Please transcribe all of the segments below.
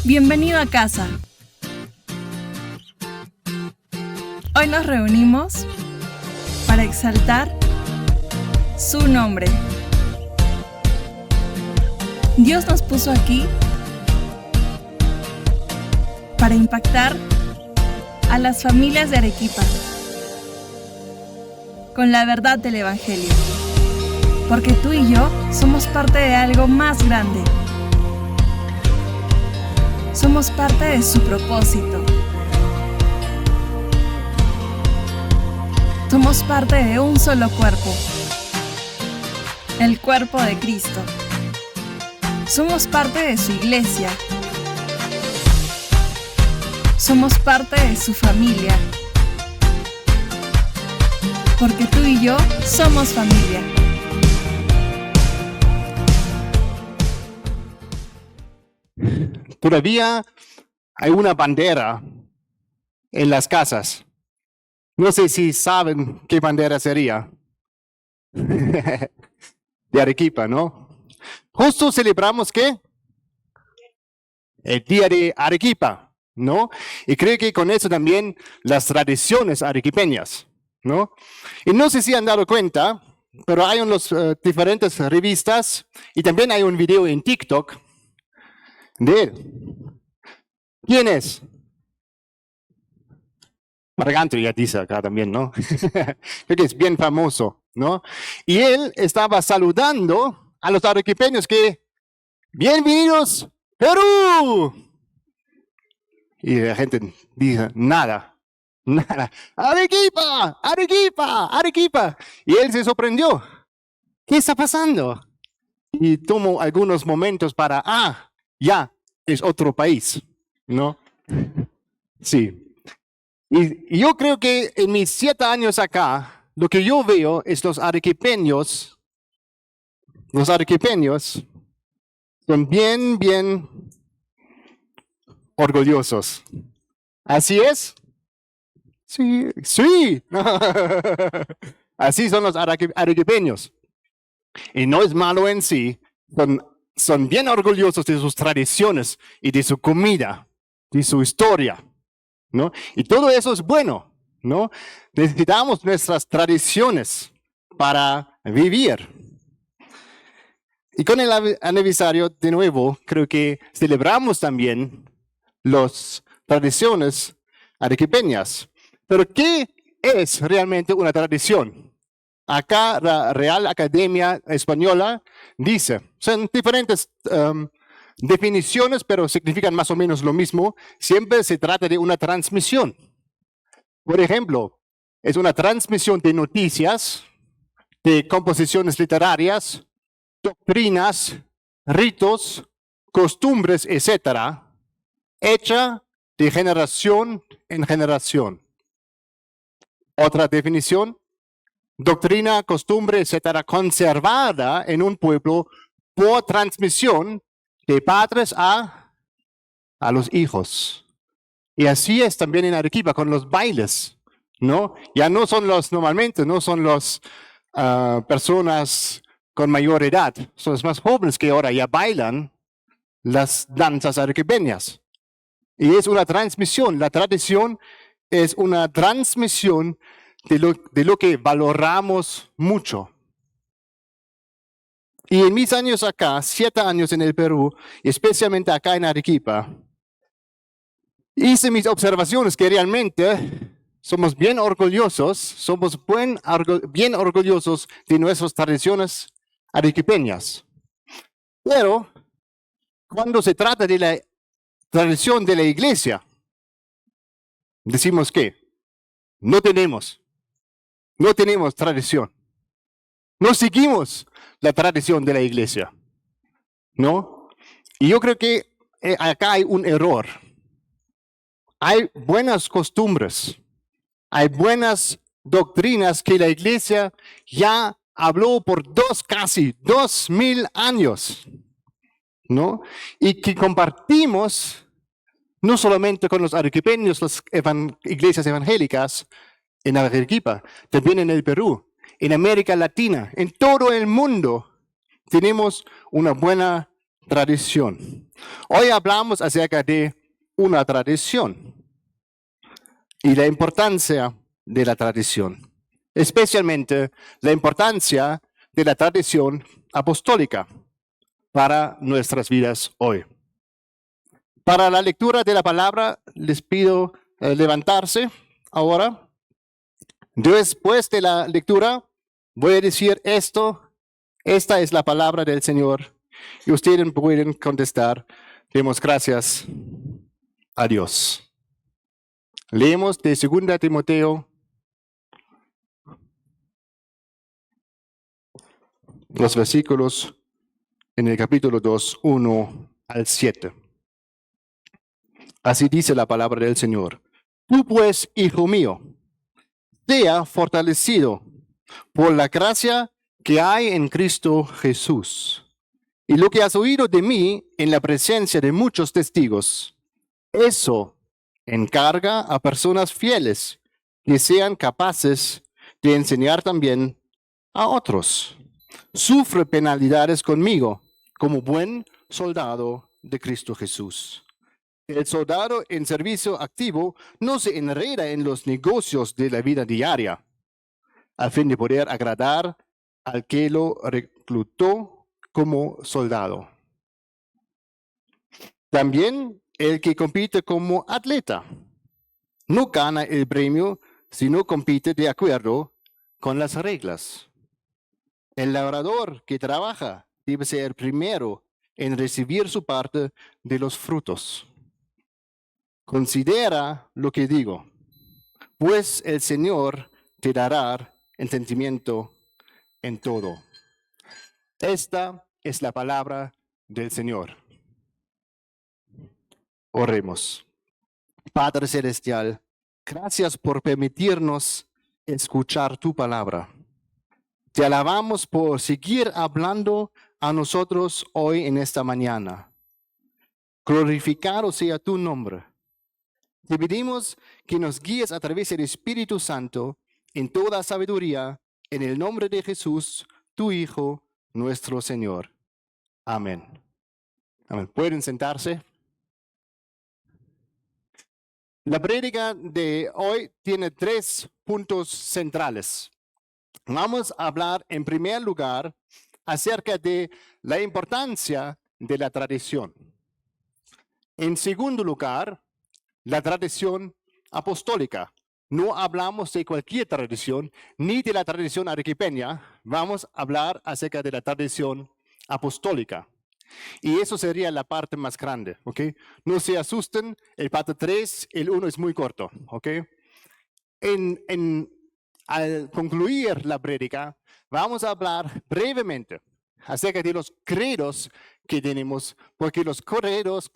Bienvenido a casa. Hoy nos reunimos para exaltar su nombre. Dios nos puso aquí para impactar a las familias de Arequipa con la verdad del Evangelio. Porque tú y yo somos parte de algo más grande. Somos parte de su propósito. Somos parte de un solo cuerpo, el cuerpo de Cristo. Somos parte de su iglesia. Somos parte de su familia. Porque tú y yo somos familia. Todavía hay una bandera en las casas. No sé si saben qué bandera sería. De Arequipa, ¿no? Justo celebramos ¿qué? El día de Arequipa, ¿no? Y creo que con eso también las tradiciones arequipeñas, ¿no? Y no sé si han dado cuenta, pero hay unas diferentes revistas y también hay un video en TikTok de él. ¿Quién es? Marganto ya dice acá también, ¿no? Creo que es bien famoso, ¿no? Y él estaba saludando a los arequipeños que, ¡bienvenidos, Perú! Y la gente dice, nada, ¡Arequipa! ¡Arequipa! ¡Arequipa! Y él se sorprendió. ¿Qué está pasando? Y tomó algunos momentos para, ya, es otro país, ¿no? Sí. Y yo creo que en mis 7 años acá, lo que yo veo es los arequipeños son bien orgullosos. ¿Así es? Sí. Así son los arequipeños. Y no es malo en sí, son bien orgullosos de sus tradiciones y de su comida, de su historia, ¿no? Y todo eso es bueno, ¿no? Necesitamos nuestras tradiciones para vivir. Y con el aniversario, de nuevo, creo que celebramos también las tradiciones arequipeñas. Pero ¿qué es realmente una tradición? Acá la Real Academia Española dice, son diferentes definiciones, pero significan más o menos lo mismo. Siempre se trata de una transmisión. Por ejemplo, es una transmisión de noticias, de composiciones literarias, doctrinas, ritos, costumbres, etcétera, hecha de generación en generación. Otra definición, doctrina, costumbre, etcétera, conservada en un pueblo por transmisión de padres a los hijos. Y así es también en Arequipa con los bailes, ¿no? Ya no son normalmente no son las personas con mayor edad, son los más jóvenes que ahora ya bailan las danzas arequipeñas. Y es una transmisión, la tradición es una transmisión de lo que valoramos mucho. Y en mis años acá, 7 años en el Perú, y especialmente acá en Arequipa, hice mis observaciones que realmente somos bien orgullosos, bien orgullosos de nuestras tradiciones arequipeñas. Pero cuando se trata de la tradición de la iglesia, decimos que no tenemos tradición. No seguimos la tradición de la iglesia, ¿no? Y yo creo que acá hay un error. Hay buenas costumbres, hay buenas doctrinas que la iglesia ya habló por casi 2000 años, ¿no? Y que compartimos no solamente con los arequipeños, las iglesias evangélicas en Arequipa, también en el Perú, en América Latina, en todo el mundo, tenemos una buena tradición. Hoy hablamos acerca de una tradición y la importancia de la tradición, especialmente la importancia de la tradición apostólica para nuestras vidas hoy. Para la lectura de la palabra, les pido levantarse ahora. Después de la lectura, voy a decir esto. Esta es la palabra del Señor. Y ustedes pueden contestar. Demos gracias a Dios. Leemos de 2 Timoteo, los versículos en el capítulo 2, 1 al 7. Así dice la palabra del Señor. Tú pues, hijo mío, sea fortalecido por la gracia que hay en Cristo Jesús. Y lo que has oído de mí en la presencia de muchos testigos, eso encarga a personas fieles que sean capaces de enseñar también a otros. Sufre penalidades conmigo como buen soldado de Cristo Jesús. El soldado en servicio activo no se enreda en los negocios de la vida diaria, a fin de poder agradar al que lo reclutó como soldado. También el que compite como atleta no gana el premio si no compite de acuerdo con las reglas. El labrador que trabaja debe ser primero en recibir su parte de los frutos. Considera lo que digo, pues el Señor te dará entendimiento en todo. Esta es la palabra del Señor. Oremos. Padre Celestial, gracias por permitirnos escuchar tu palabra. Te alabamos por seguir hablando a nosotros hoy en esta mañana. Glorificado sea tu nombre. Te pedimos que nos guíes a través del Espíritu Santo en toda sabiduría, en el nombre de Jesús, tu Hijo, nuestro Señor. Amén. Amén. ¿Pueden sentarse? La prédica de hoy tiene 3 puntos centrales. Vamos a hablar en primer lugar acerca de la importancia de la tradición. En segundo lugar, la tradición apostólica. No hablamos de cualquier tradición, ni de la tradición arequipeña. Vamos a hablar acerca de la tradición apostólica. Y eso sería la parte más grande, ¿ok? No se asusten, el parte 3, el 1 es muy corto, ¿ok? Al concluir la prédica, vamos a hablar brevemente acerca de los credos que tenemos, porque los credos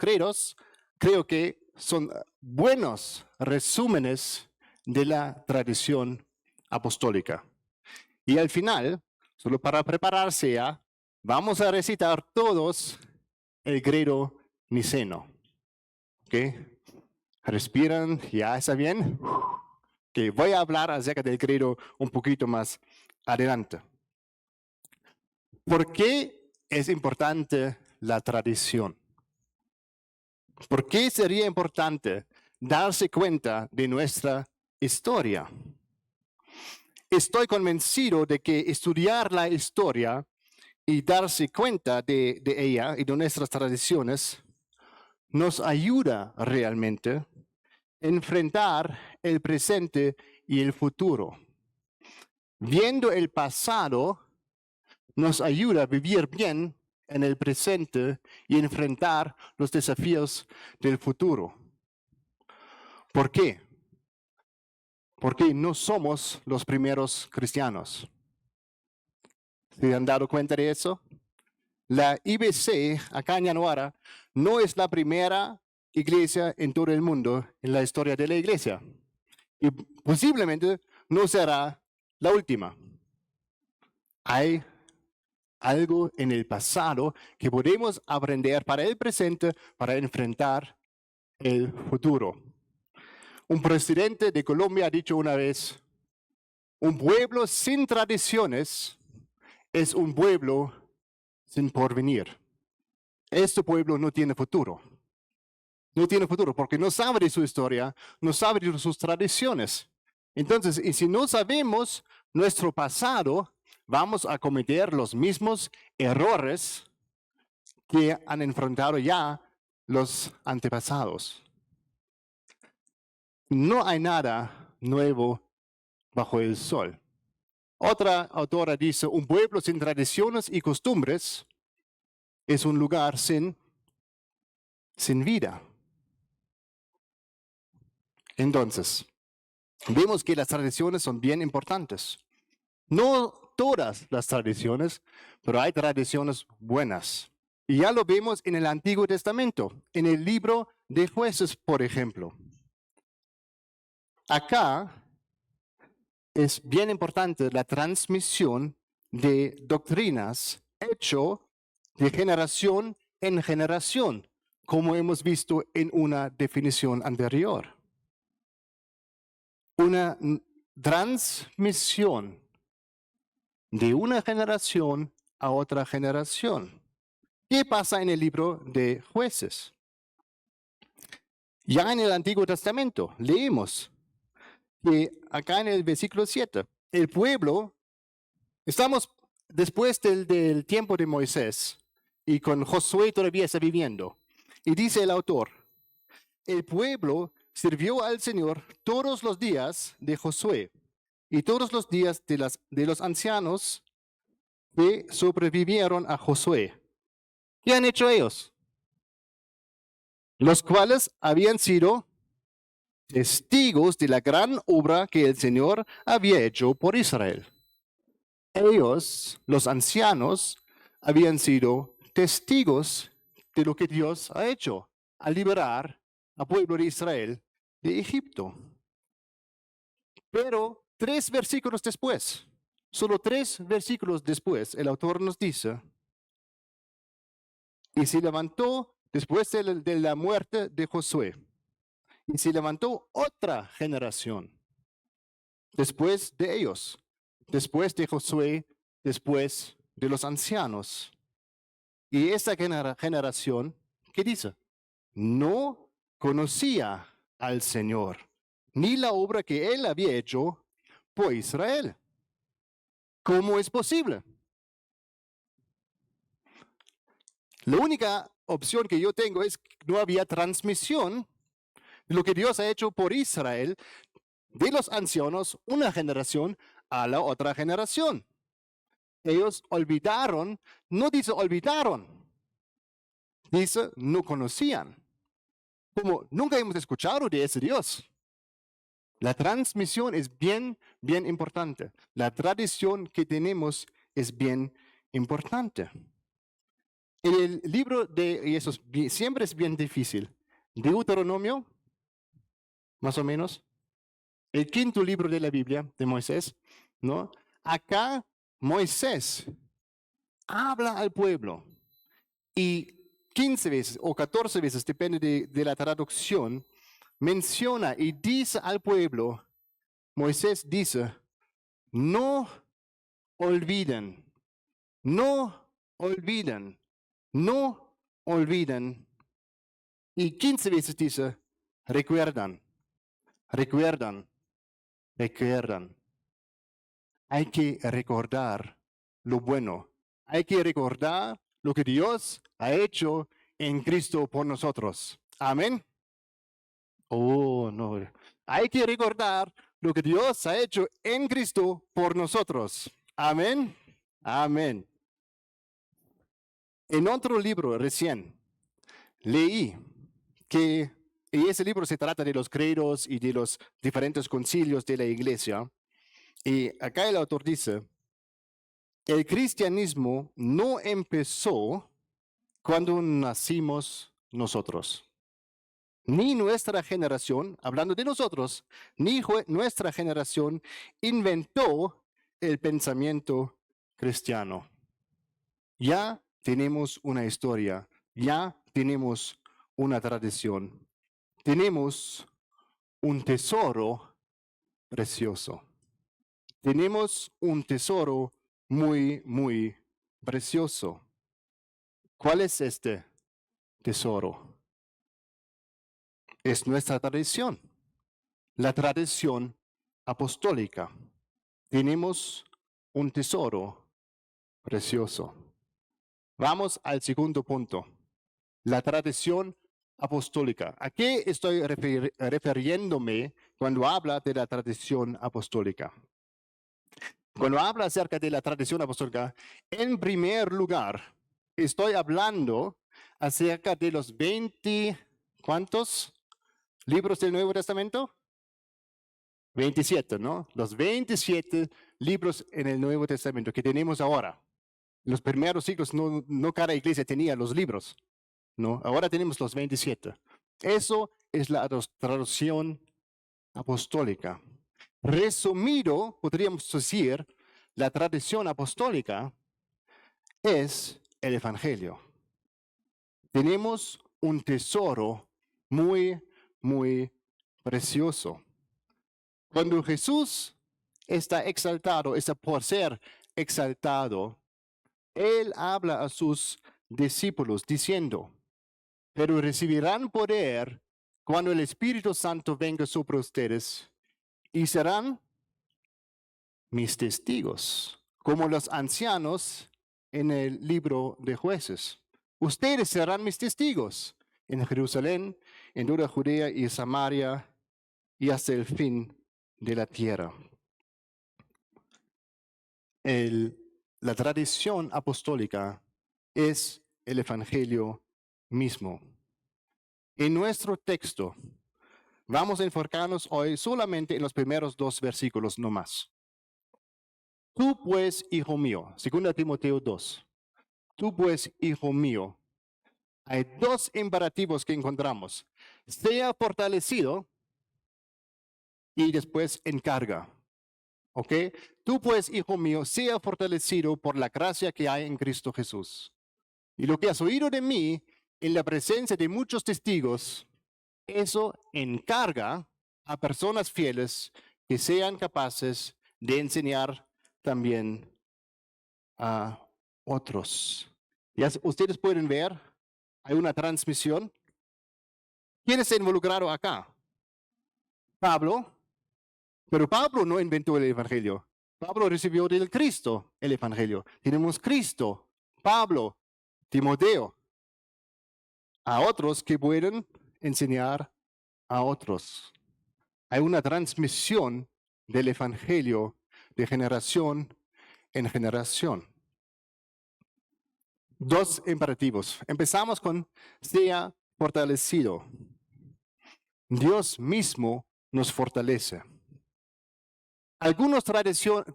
creo que son buenos resúmenes de la tradición apostólica. Y al final, solo para prepararse ya, vamos a recitar todos el credo niceno. ¿Ok? ¿Respiran? ¿Ya está bien? Okay, voy a hablar acerca del credo un poquito más adelante. ¿Por qué es importante la tradición? ¿Por qué sería importante darse cuenta de nuestra historia? Estoy convencido de que estudiar la historia y darse cuenta de ella y de nuestras tradiciones nos ayuda realmente a enfrentar el presente y el futuro. Viendo el pasado nos ayuda a vivir bien en el presente y enfrentar los desafíos del futuro. ¿Por qué? Porque no somos los primeros cristianos. ¿Se han dado cuenta de eso? La IBC, acá en Yanuara, no es la primera iglesia en todo el mundo en la historia de la iglesia. Y posiblemente no será la última. Hay algo en el pasado que podemos aprender para el presente, para enfrentar el futuro. Un presidente de Colombia ha dicho una vez, un pueblo sin tradiciones es un pueblo sin porvenir. este pueblo no tiene futuro. No tiene futuro porque no sabe de su historia, no sabe de sus tradiciones. Entonces, y si no sabemos nuestro pasado, vamos a cometer los mismos errores que han enfrentado ya los antepasados. No hay nada nuevo bajo el sol. Otra autora dice, un pueblo sin tradiciones y costumbres es un lugar sin vida. Entonces, vemos que las tradiciones son bien importantes. No todas las tradiciones, pero hay tradiciones buenas. Y ya lo vemos en el Antiguo Testamento, en el libro de Jueces, por ejemplo. Acá es bien importante la transmisión de doctrinas hecho de generación en generación, como hemos visto en una definición anterior. Una transmisión de una generación a otra generación. ¿Qué pasa en el libro de Jueces? Ya en el Antiguo Testamento leemos que acá en el versículo 7, el pueblo, estamos después del tiempo de Moisés y con Josué todavía está viviendo. Y dice el autor, el pueblo sirvió al Señor todos los días de Josué y todos los días de los ancianos que sobrevivieron a Josué. ¿Qué han hecho ellos? Los cuales habían sido testigos de la gran obra que el Señor había hecho por Israel. Ellos, los ancianos, habían sido testigos de lo que Dios ha hecho al liberar al pueblo de Israel de Egipto. Pero 3 versículos después, solo 3 versículos después, el autor nos dice, y se levantó después de la muerte de Josué, y se levantó otra generación después de ellos, después de Josué, después de los ancianos. Y esa generación, ¿qué dice? No conocía al Señor, ni la obra que Él había hecho por Israel. ¿Cómo es posible? La única opción que yo tengo es que no había transmisión de lo que Dios ha hecho por Israel de los ancianos, una generación a la otra generación. Ellos olvidaron, no dice olvidaron, dice no conocían. Como nunca hemos escuchado de ese Dios. La transmisión es bien importante. La tradición que tenemos es bien importante. En el libro y eso siempre es bien difícil, Deuteronomio, más o menos, el 5º libro de la Biblia de Moisés, ¿no? Acá Moisés habla al pueblo y 15 veces o 14 veces, depende de la traducción, menciona y dice al pueblo, Moisés dice, no olviden, no olviden, no olviden. Y 15 veces dice, recuerdan, recuerdan, recuerdan. Hay que recordar lo bueno. Hay que recordar lo que Dios ha hecho en Cristo por nosotros. Amén. Oh, no. Hay que recordar lo que Dios ha hecho en Cristo por nosotros. Amén. Amén. En otro libro recién leí que, y ese libro se trata de los credos y de los diferentes concilios de la iglesia, y acá el autor dice, el cristianismo no empezó cuando nacimos nosotros. Ni nuestra generación, hablando de nosotros, ni nuestra generación inventó el pensamiento cristiano. Ya tenemos una historia, ya tenemos una tradición, tenemos un tesoro precioso. Tenemos un tesoro muy precioso. ¿Cuál es este tesoro. Es nuestra tradición, la tradición apostólica. Tenemos un tesoro precioso. Vamos al segundo punto, la tradición apostólica. ¿A qué estoy refiriéndome cuando habla de la tradición apostólica? Cuando habla acerca de la tradición apostólica, en primer lugar, estoy hablando acerca de los 20, ¿cuántos libros del Nuevo Testamento? 27, ¿no? Los 27 libros en el Nuevo Testamento que tenemos ahora. En los primeros siglos no cada iglesia tenía los libros, ¿no? Ahora tenemos los 27. Eso es la traducción apostólica. Resumido, podríamos decir, la tradición apostólica es el Evangelio. Tenemos un tesoro muy, muy precioso. Cuando Jesús está exaltado, está por ser exaltado, Él habla a sus discípulos diciendo, pero recibirán poder cuando el Espíritu Santo venga sobre ustedes y serán mis testigos, como los ancianos en el libro de Jueces. Ustedes serán mis testigos en Jerusalén, en toda Judea y Samaria y hasta el fin de la tierra. La tradición apostólica es el Evangelio mismo. En nuestro texto, vamos a enfocarnos hoy solamente en los primeros 2 versículos no más. Tú pues, hijo mío, 2 Timoteo 2. Tú pues, hijo mío, hay 2 imperativos que encontramos. Sea fortalecido y después encarga. ¿Ok? Tú pues, hijo mío, sea fortalecido por la gracia que hay en Cristo Jesús. Y lo que has oído de mí en la presencia de muchos testigos, eso encarga a personas fieles que sean capaces de enseñar también a otros. Ya ustedes pueden ver, hay una transmisión. ¿Quién está involucrado acá? Pablo. Pero Pablo no inventó el Evangelio. Pablo recibió del Cristo el Evangelio. Tenemos Cristo, Pablo, Timoteo, a otros que pueden enseñar a otros. Hay una transmisión del Evangelio de generación en generación. 2 imperativos. Empezamos con sea fortalecido. Dios mismo nos fortalece. Algunas traducciones,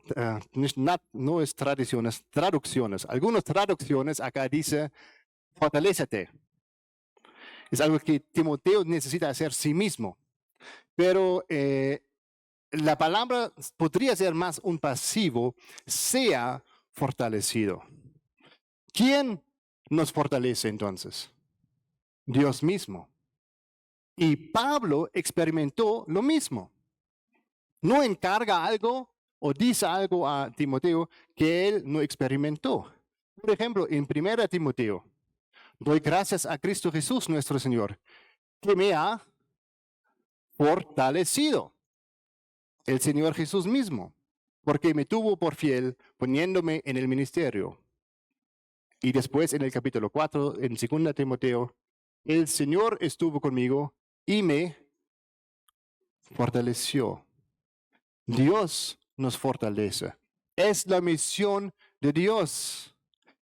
no es tradiciones, traducciones. Algunas traducciones acá dice, fortalécete. Es algo que Timoteo necesita hacer sí mismo. Pero la palabra podría ser más un pasivo, sea fortalecido. ¿Quién nos fortalece entonces? Dios mismo. Y Pablo experimentó lo mismo. No encarga algo o dice algo a Timoteo que él no experimentó. Por ejemplo, en 1 Timoteo, doy gracias a Cristo Jesús nuestro Señor, que me ha fortalecido. El Señor Jesús mismo, porque me tuvo por fiel poniéndome en el ministerio. Y después en el capítulo 4, en 2 Timoteo, el Señor estuvo conmigo y me fortaleció. Dios nos fortalece. Es la misión de Dios.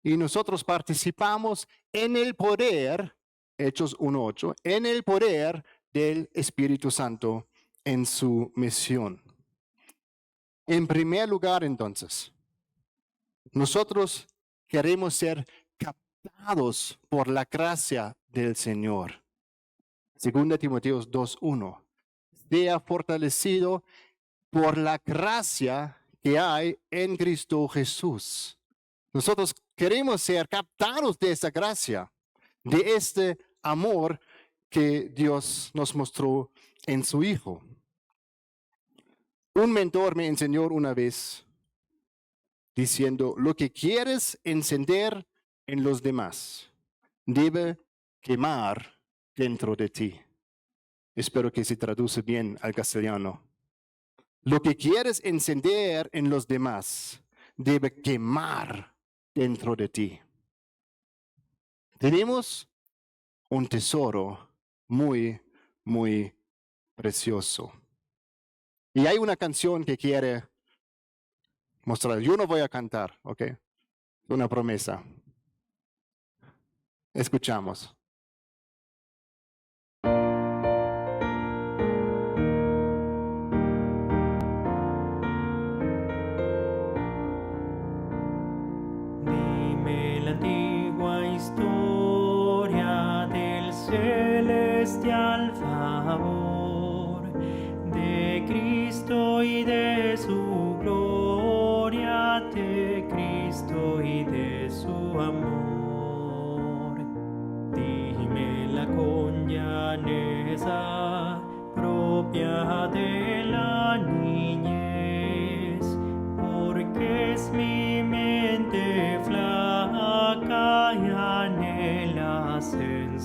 Y nosotros participamos en el poder, Hechos 1:8, en el poder del Espíritu Santo en su misión. En primer lugar, entonces, nosotros queremos ser captados por la gracia del Señor. 2 Timoteo 2:1. Sea fortalecido por la gracia que hay en Cristo Jesús. Nosotros queremos ser captados de esta gracia, de este amor que Dios nos mostró en su Hijo. Un mentor me enseñó una vez diciendo, lo que quieres encender en los demás debe quemar dentro de ti. Espero que se traduce bien al castellano. Lo que quieres encender en los demás debe quemar dentro de ti. Tenemos un tesoro muy, muy precioso. Y hay una canción que quiere mostrar. Yo no voy a cantar, ¿ok? Una promesa. Escuchamos. Dime la antigua historia del celestial favor de Cristo y de su gloria, de Cristo y de su amor. Dímela con llaneza propia de la niñez, porque es mi mente flaca y anhela sencillez.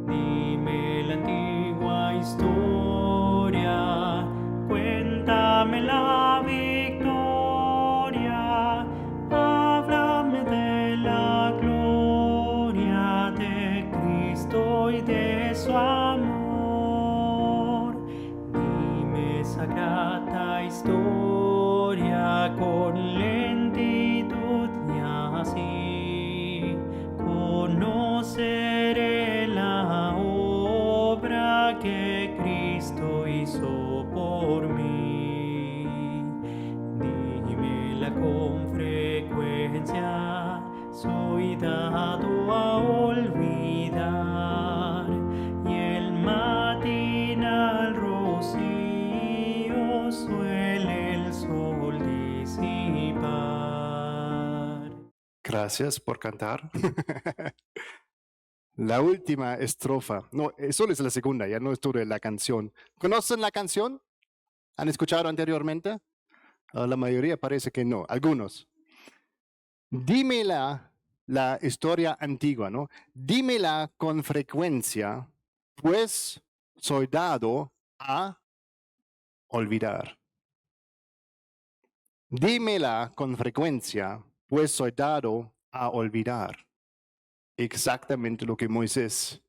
Dime la antigua historia, cuéntame la victoria, háblame de la gloria de Cristo y de su amor. Dime esa grata historia con lentitud y así conoceré la obra que Cristo hizo por mí. Dímela con frecuencia, soy dado a olvidar, y el matinal rocío suele el sol disipar. Gracias por cantar. La última estrofa. No, solo es la segunda, ya no es toda la canción. ¿Conocen la canción? ¿Han escuchado anteriormente? La mayoría parece que no, algunos. Dímela la historia antigua, ¿no? Dímela con frecuencia, pues soy dado a olvidar. Dímela con frecuencia, pues soy dado a olvidar. Exactamente lo que Moisés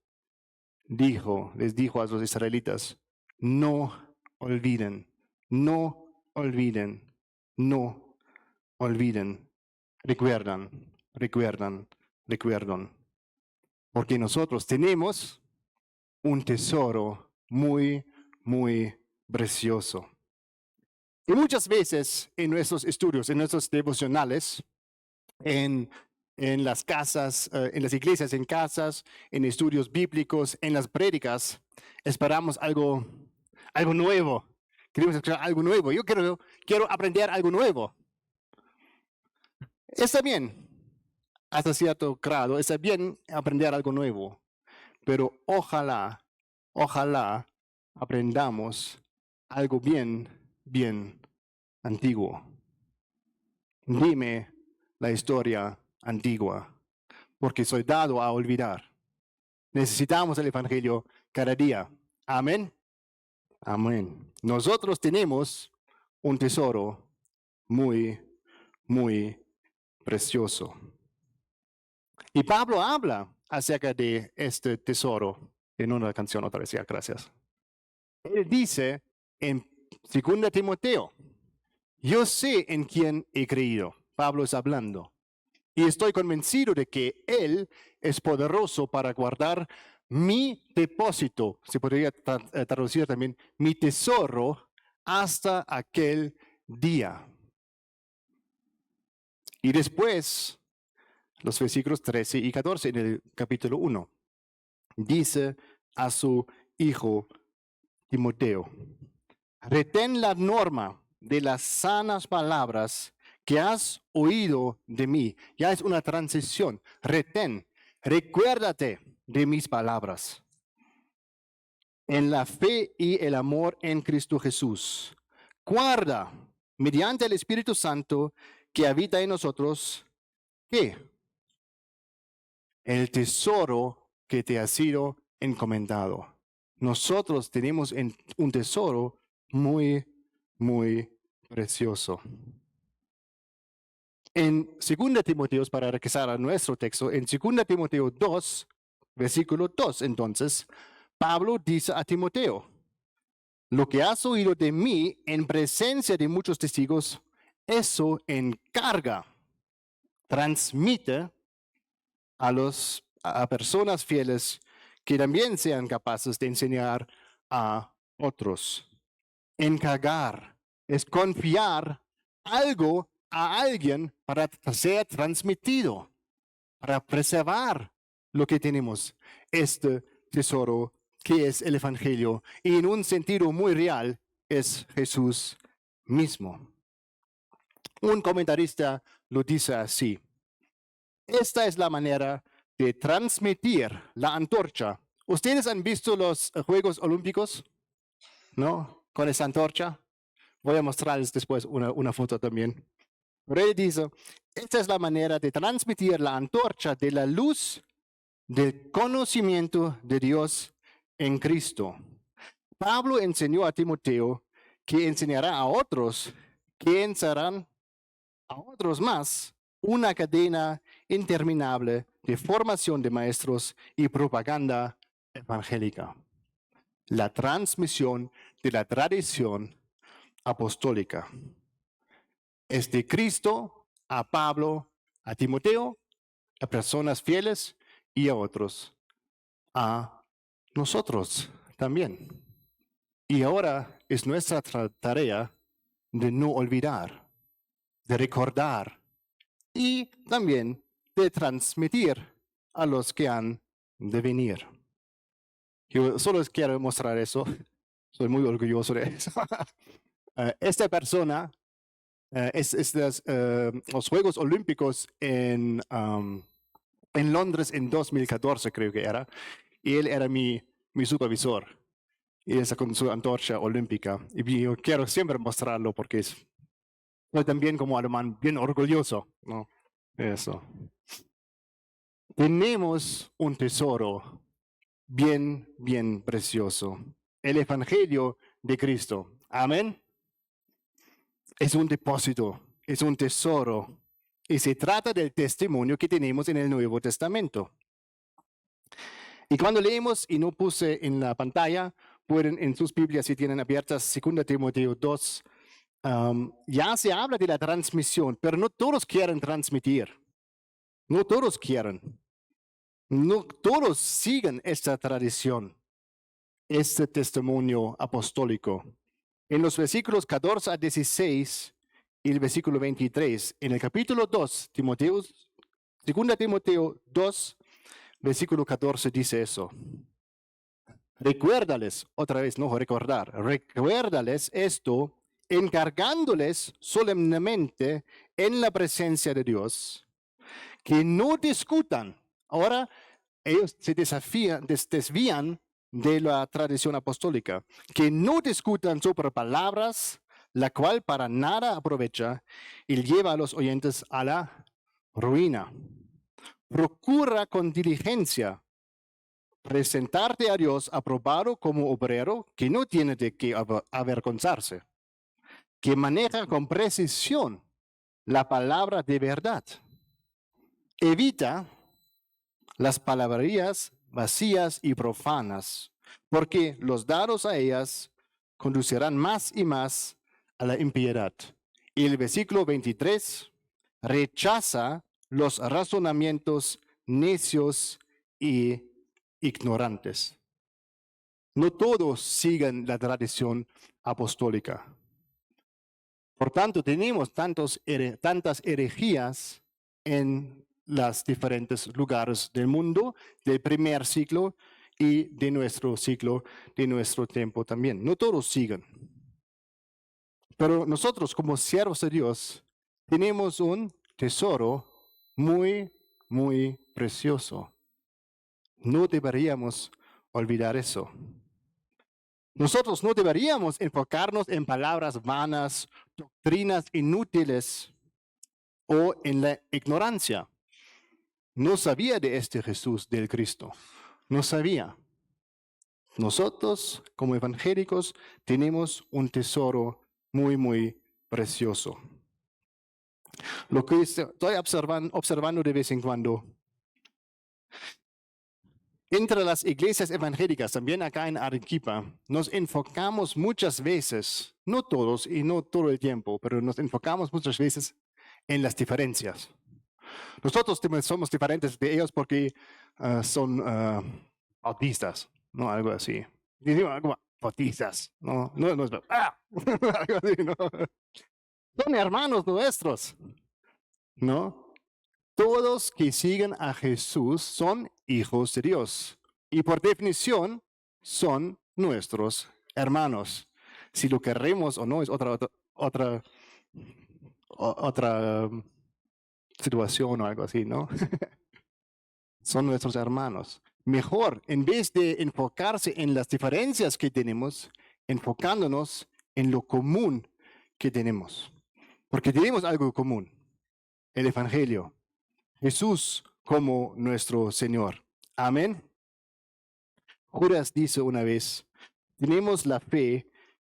les dijo a los israelitas: no olviden, no olviden, no olviden. Recuerdan. Porque nosotros tenemos un tesoro muy, muy precioso. Y muchas veces en nuestros estudios, en nuestros devocionales, en las casas, en las iglesias, en casas, en estudios bíblicos, en las prédicas, esperamos algo nuevo. Queremos escuchar algo nuevo. Yo quiero aprender algo nuevo. Está bien, hasta cierto grado, está bien aprender algo nuevo, pero ojalá aprendamos algo bien antiguo. Dime la historia antigua, porque soy dado a olvidar. Necesitamos el Evangelio cada día. Amén. Amén. Nosotros tenemos un tesoro muy, muy precioso. Y Pablo habla acerca de este tesoro en una canción otra vez. Ya, gracias. Él dice en 2 Timoteo: yo sé en quién he creído. Pablo es hablando. Y estoy convencido de que Él es poderoso para guardar mi depósito. Se podría traducir también mi tesoro hasta aquel día. Y después, los versículos 13 y 14 en el capítulo 1, dice a su hijo Timoteo: retén la norma de las sanas palabras que has oído de mí. Ya es una transición. Retén, recuérdate de mis palabras. En la fe y el amor en Cristo Jesús. Guarda, mediante el Espíritu Santo que habita en nosotros, ¿qué? el tesoro que te ha sido encomendado. Nosotros tenemos un tesoro muy, muy precioso. En 2 Timoteo, para regresar a nuestro texto, en 2 Timoteo 2, versículo 2, entonces, Pablo dice a Timoteo, lo que has oído de mí en presencia de muchos testigos, eso encarga, transmite a personas fieles que también sean capaces de enseñar a otros. Encargar es confiar algo a alguien para ser transmitido, para preservar lo que tenemos, este tesoro que es el Evangelio, y en un sentido muy real es Jesús mismo. Un comentarista lo dice así: esta es la manera de transmitir la antorcha. ¿Ustedes han visto los Juegos Olímpicos? ¿No? Con esa antorcha. Voy a mostrarles después una foto también. Pero él dice, esta es la manera de transmitir la antorcha de la luz del conocimiento de Dios en Cristo. Pablo enseñó a Timoteo que enseñará a otros, que enseñarán a otros más, una cadena interminable de formación de maestros y propaganda evangélica. La transmisión de la tradición apostólica es de Cristo a Pablo, a Timoteo, a personas fieles y a otros, a nosotros también. Y ahora es nuestra tarea de no olvidar, de recordar y también de transmitir a los que han de venir. Yo solo les quiero mostrar eso. Soy muy orgulloso de eso. Esta persona es los Juegos Olímpicos en Londres en 2014, creo que era. Y él era mi supervisor. Y esa con su antorcha olímpica. Y yo quiero siempre mostrarlo porque soy también como alemán bien orgulloso, ¿no? Eso. Tenemos un tesoro bien, bien precioso. El Evangelio de Cristo. Amén. Es un depósito, es un tesoro. Y se trata del testimonio que tenemos en el Nuevo Testamento. Y cuando leemos, y no puse en la pantalla, pueden en sus Biblias, si tienen abiertas, 2 Timoteo 2, ya se habla de la transmisión, pero no todos quieren transmitir. No todos quieren. No todos siguen esta tradición, este testimonio apostólico. En los versículos 14 a 16 y el versículo 23, en el capítulo 2, 2 Timoteo 2, versículo 14 dice eso. Recuérdales, otra vez, no recordar, recuérdales esto, encargándoles solemnemente en la presencia de Dios, que no discutan. Ahora ellos se desvían de la tradición apostólica, que no discutan sobre palabras, la cual para nada aprovecha y lleva a los oyentes a la ruina. Procura con diligencia presentarte a Dios aprobado como obrero que no tiene de qué avergonzarse, que maneja con precisión la palabra de verdad. Evita las palabrerías vacías y profanas, porque los dados a ellas conducirán más y más a la impiedad. Y el versículo 23 rechaza los razonamientos necios y ignorantes. No todos siguen la tradición apostólica. Por tanto, tenemos tantas herejías en los diferentes lugares del mundo, del primer siglo y de nuestro siglo, de nuestro tiempo también. No todos siguen. Pero nosotros, como siervos de Dios, tenemos un tesoro muy, muy precioso. No deberíamos olvidar eso. Nosotros no deberíamos enfocarnos en palabras vanas, doctrinas inútiles o en la ignorancia. no sabía de este Jesús, del Cristo. No sabía. Nosotros, como evangélicos, tenemos un tesoro muy, muy precioso. Lo que estoy observando de vez en cuando, entre las iglesias evangélicas, también acá en Arequipa, nos enfocamos muchas veces, no todos y no todo el tiempo, pero nos enfocamos muchas veces en las diferencias. Nosotros somos diferentes de ellos porque son autistas, ¿no? Algo así. Digo algo, autistas, no es ¡ah! Algo así, ¿no? Son hermanos nuestros, ¿no? Todos que siguen a Jesús son hijos de Dios y por definición son nuestros hermanos. Si lo queremos o no es otra situación o algo así, ¿no? Son nuestros hermanos. Mejor, en vez de enfocarse en las diferencias que tenemos, enfocándonos en lo común que tenemos. Porque tenemos algo común, el Evangelio. Jesús como nuestro Señor. Amén. Judas dice una vez, tenemos la fe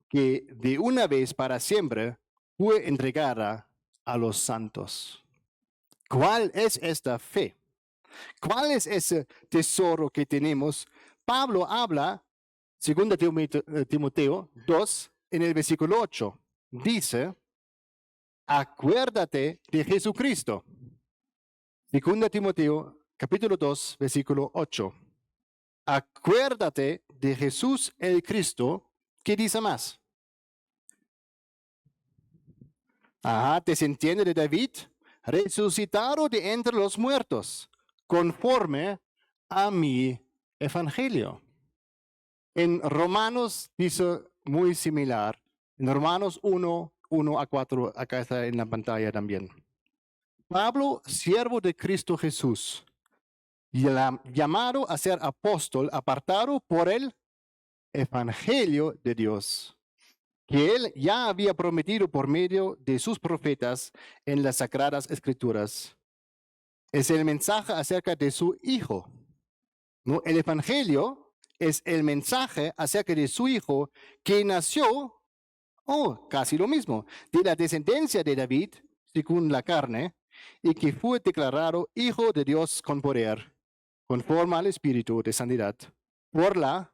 que de una vez para siempre fue entregada a los santos. ¿Cuál es esta fe? ¿Cuál es ese tesoro que tenemos? Pablo habla, 2 Timoteo 2, en el versículo 8. Dice, acuérdate de Jesucristo. 2 Timoteo, capítulo 2, versículo 8. Acuérdate de Jesús el Cristo. ¿Qué dice más? Descendiente de David, resucitado de entre los muertos, conforme a mi evangelio. En Romanos dice muy similar. En Romanos 1, 1 a 4, acá está en la pantalla también. Pablo, siervo de Cristo Jesús, llamado a ser apóstol, apartado por el evangelio de Dios, que él ya había prometido por medio de sus profetas en las sagradas escrituras. Es el mensaje acerca de su Hijo. ¿No? El evangelio es el mensaje acerca de su Hijo que nació, casi lo mismo, de la descendencia de David, según la carne, y que fue declarado Hijo de Dios con poder, conforme al Espíritu de santidad, por la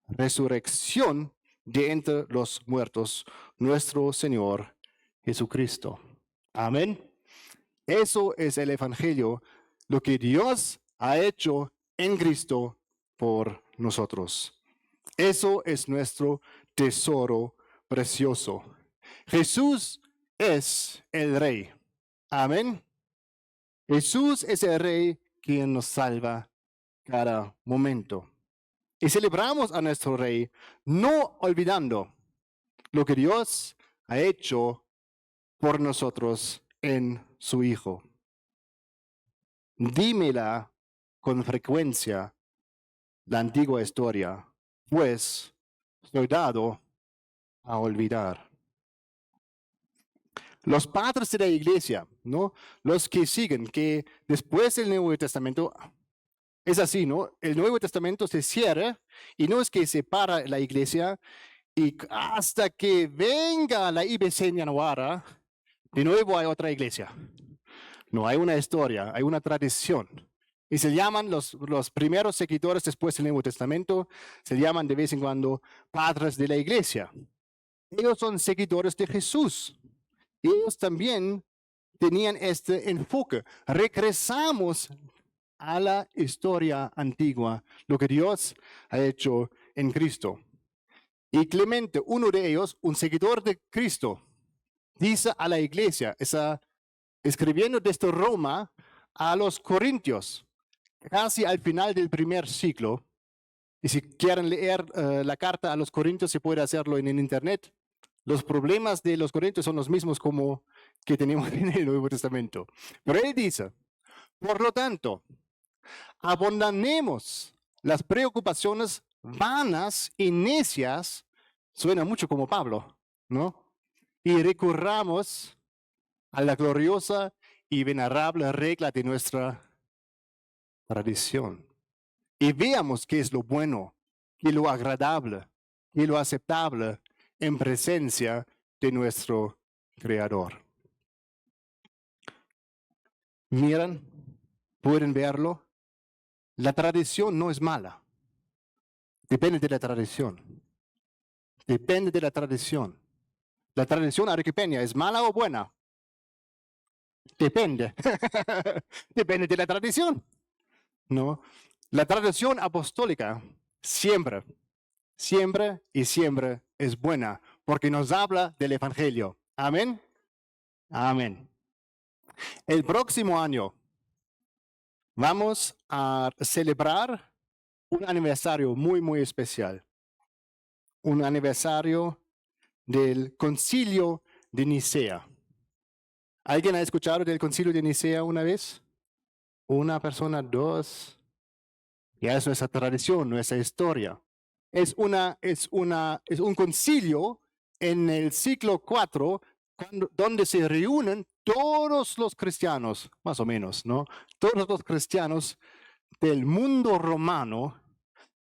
resurrección de entre los muertos, nuestro Señor Jesucristo. Amén. Eso es el Evangelio, lo que Dios ha hecho en Cristo por nosotros. Eso es nuestro tesoro precioso. Jesús es el Rey. Amén. Jesús es el Rey quien nos salva cada momento. Y celebramos a nuestro Rey, no olvidando lo que Dios ha hecho por nosotros en su Hijo. Dímela con frecuencia la antigua historia, pues estoy dado a olvidar. Los padres de la iglesia, ¿no? Los que siguen, que después del Nuevo Testamento, es así, ¿no? El Nuevo Testamento se cierra y no es que se para la iglesia y hasta que venga la IBC Ñanuara, de nuevo hay otra iglesia. No, hay una historia, hay una tradición. Y se llaman los primeros seguidores después del Nuevo Testamento, se llaman de vez en cuando padres de la iglesia. Ellos son seguidores de Jesús. Ellos también tenían este enfoque. Regresamos a la historia antigua, lo que Dios ha hecho en Cristo. Y Clemente, uno de ellos, un seguidor de Cristo, dice a la iglesia, está escribiendo desde Roma a los Corintios, casi al final del primer siglo. Y si quieren leer la carta a los Corintios, se puede hacerlo en el internet. Los problemas de los Corintios son los mismos como que tenemos en el Nuevo Testamento. Pero él dice, por lo tanto, abandonemos las preocupaciones vanas y necias, suena mucho como Pablo, ¿no? Y recurramos a la gloriosa y venerable regla de nuestra tradición. Y veamos qué es lo bueno, qué es lo agradable, qué es lo aceptable en presencia de nuestro Creador. Miren, pueden verlo. La tradición no es mala. Depende de la tradición. Depende de la tradición. ¿La tradición arequipeña es mala o buena? Depende. Depende de la tradición. ¿No? La tradición apostólica siempre, siempre y siempre es buena porque nos habla del Evangelio. Amén. Amén. El próximo año vamos a celebrar un aniversario muy, muy especial. Un aniversario del Concilio de Nicea. ¿Alguien ha escuchado del Concilio de Nicea una vez? Una persona, dos. Ya es nuestra tradición, nuestra historia. Es un concilio en el siglo IV donde se reúnen todos los cristianos, más o menos, ¿no? Todos los cristianos del mundo romano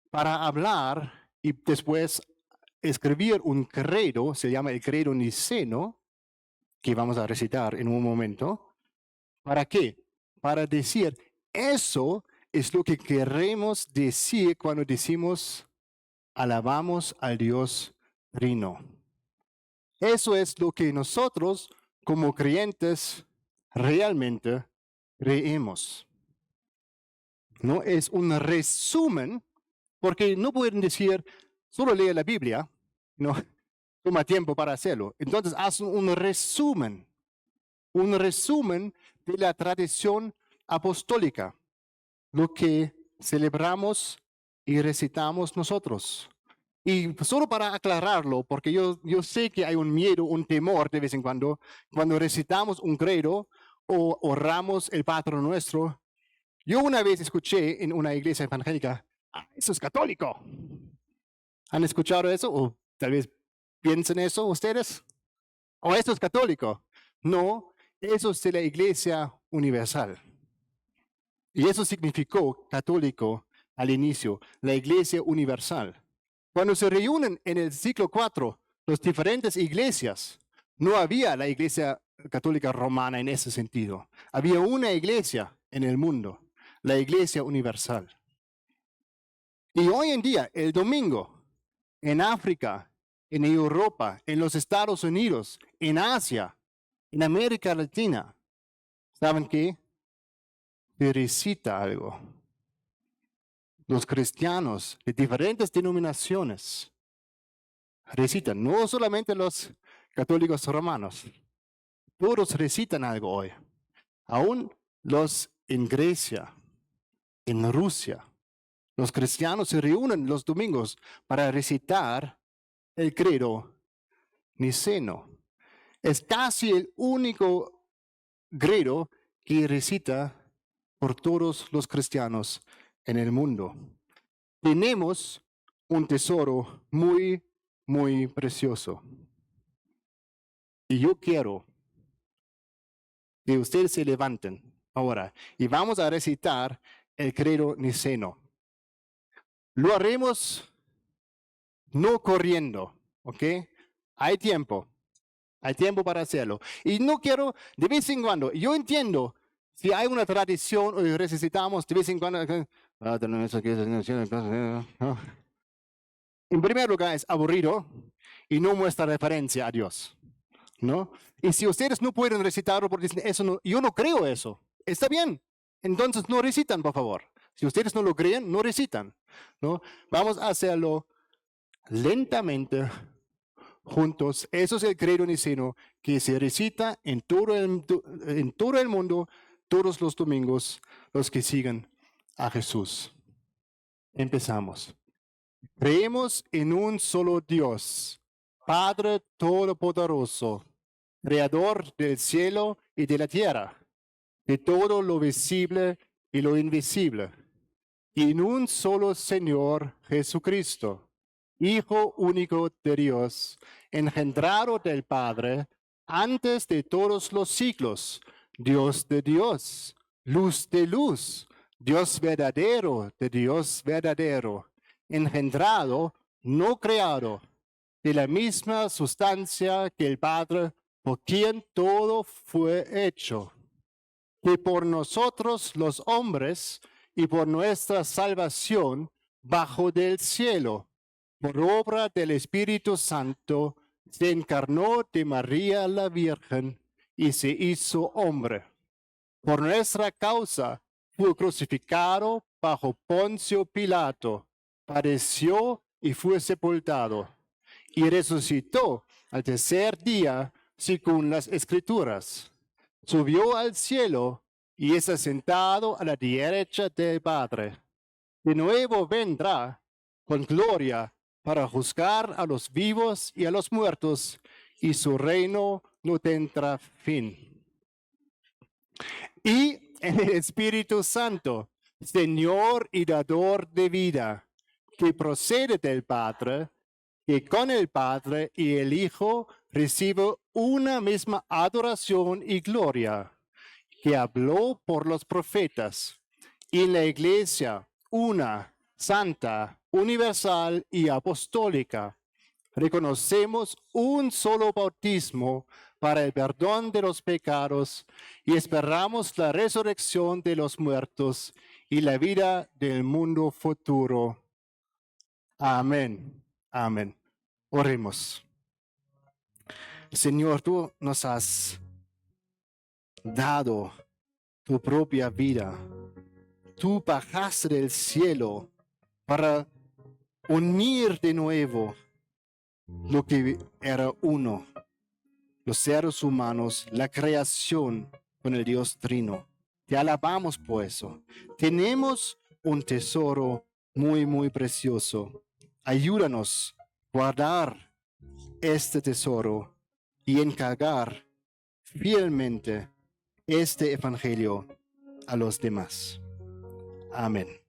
para hablar y después escribir un credo, se llama el credo niceno, que vamos a recitar en un momento. ¿Para qué? Para decir, eso es lo que queremos decir cuando decimos, alabamos al Dios Trino. Eso es lo que nosotros como creyentes realmente creemos. No es un resumen, porque no pueden decir, solo lee la Biblia, no toma tiempo para hacerlo. Entonces haz un resumen de la tradición apostólica, lo que celebramos y recitamos nosotros. Y solo para aclararlo, porque yo sé que hay un miedo, un temor de vez en cuando recitamos un credo o oramos el Padre Nuestro. Yo una vez escuché en una iglesia evangélica, eso es católico. ¿Han escuchado eso? O tal vez piensen eso ustedes. ¿O eso es católico? No, eso es de la iglesia universal. Y eso significó católico al inicio, la iglesia universal. Cuando se reúnen en el siglo IV, las diferentes iglesias, no había la iglesia católica romana en ese sentido. Había una iglesia en el mundo, la iglesia universal. Y hoy en día, el domingo, en África, en Europa, en los Estados Unidos, en Asia, en América Latina, ¿saben qué? Se recita algo. Los cristianos de diferentes denominaciones recitan, no solamente los católicos romanos, todos recitan algo hoy. Aún los en Grecia, en Rusia, los cristianos se reúnen los domingos para recitar el credo niceno. Es casi el único credo que recita por todos los cristianos en el mundo. Tenemos un tesoro muy, muy precioso. Y yo quiero que ustedes se levanten ahora y vamos a recitar el credo niceno. Lo haremos no corriendo, ¿ok? Hay tiempo para hacerlo. Y no quiero, de vez en cuando, yo entiendo, si hay una tradición o necesitamos de vez en cuando, en primer lugar es aburrido y no muestra referencia a Dios, ¿no? Y si ustedes no pueden recitarlo porque dicen, eso no, yo no creo eso, está bien, entonces no recitan, por favor. Si ustedes no lo creen, no recitan, ¿no? Vamos a hacerlo lentamente, juntos. Eso es el credo niceno que se recita en todo el mundo, todos los domingos, los que siguen a Jesús. Empezamos. Creemos en un solo Dios, Padre Todopoderoso, Creador del cielo y de la tierra, de todo lo visible y lo invisible, y en un solo Señor Jesucristo, Hijo único de Dios, engendrado del Padre, antes de todos los siglos, Dios de Dios, luz de luz, Dios verdadero de Dios verdadero, engendrado, no creado, de la misma sustancia que el Padre, por quien todo fue hecho, que por nosotros los hombres y por nuestra salvación bajo del cielo, por obra del Espíritu Santo, se encarnó de María la Virgen y se hizo hombre. Por nuestra causa fue crucificado bajo Poncio Pilato, padeció y fue sepultado, y resucitó al tercer día según las Escrituras. Subió al cielo y está sentado a la derecha del Padre. De nuevo vendrá con gloria para juzgar a los vivos y a los muertos, y su reino no tendrá fin. Y el Espíritu Santo, Señor y dador de vida, que procede del Padre, que con el Padre y el Hijo recibe una misma adoración y gloria, que habló por los profetas, y la Iglesia, una, santa, universal y apostólica, reconocemos un solo bautismo para el perdón de los pecados y esperamos la resurrección de los muertos y la vida del mundo futuro. Amén. Amén. Oremos. Señor, tú nos has dado tu propia vida. Tú bajaste del cielo para unir de nuevo lo que era uno, los seres humanos, la creación con el Dios Trino. Te alabamos por eso. Tenemos un tesoro muy, muy precioso. Ayúdanos a guardar este tesoro y encargar fielmente este evangelio a los demás. Amén.